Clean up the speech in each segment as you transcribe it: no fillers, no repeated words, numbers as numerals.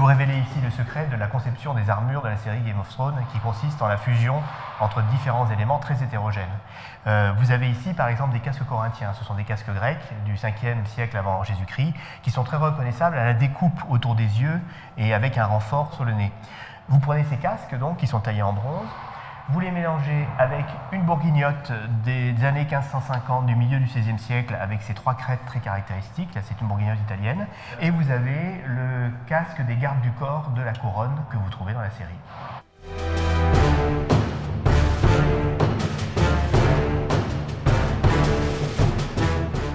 vous révéler ici le secret de la conception des armures de la série Game of Thrones qui consiste en la fusion entre différents éléments très hétérogènes. Vous avez ici par exemple des casques corinthiens, ce sont des casques grecs du 5e siècle avant Jésus-Christ qui sont très reconnaissables à la découpe autour des yeux et avec un renfort sur le nez. Vous prenez ces casques donc qui sont taillés en bronze, vous les mélangez avec une bourguignotte des années 1550 du milieu du XVIe siècle avec ses 3 crêtes très caractéristiques, là c'est une bourguignotte italienne, et vous avez le casque des gardes du corps de la couronne que vous trouvez dans la série.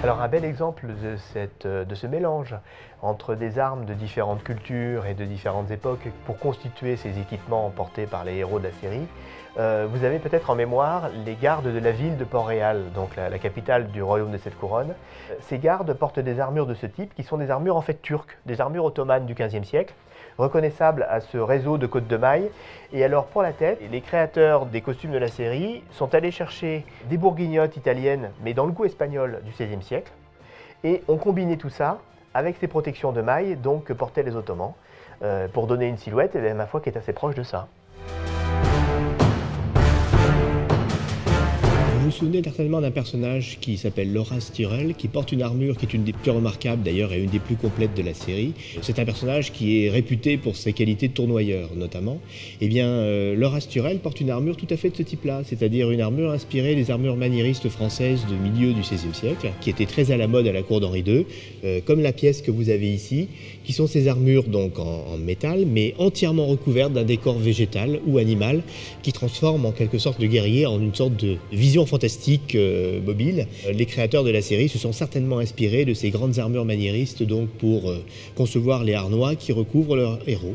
Alors un bel exemple de ce mélange entre des armes de différentes cultures et de différentes époques pour constituer ces équipements portés par les héros de la série, vous avez peut-être en mémoire les gardes de la ville de Port-Réal, donc la capitale du royaume de cette couronne. Ces gardes portent des armures de ce type qui sont des armures en fait turques, des armures ottomanes du XVe siècle, reconnaissables à ce réseau de côtes de mailles. Et alors pour la tête, les créateurs des costumes de la série sont allés chercher des bourguignottes italiennes, mais dans le goût espagnol du XVIe siècle, et ont combiné tout ça avec ces protections de mailles donc, que portaient les Ottomans, pour donner une silhouette, et ma foi, qui est assez proche de ça. Vous vous souvenez certainement d'un personnage qui s'appelle Loras Tyrell, qui porte une armure qui est une des plus remarquables d'ailleurs et une des plus complètes de la série. C'est un personnage qui est réputé pour ses qualités de tournoyeur notamment. Eh bien, Loras Tyrell porte une armure tout à fait de ce type-là, c'est-à-dire une armure inspirée des armures maniéristes françaises du milieu du XVIe siècle, qui étaient très à la mode à la cour d'Henri II, comme la pièce que vous avez ici, qui sont ces armures donc en métal, mais entièrement recouvertes d'un décor végétal ou animal, qui transforme en quelque sorte le guerrier en une sorte de vision fantastique mobile. Les créateurs de la série se sont certainement inspirés de ces grandes armures maniéristes donc pour concevoir les harnois qui recouvrent leurs héros.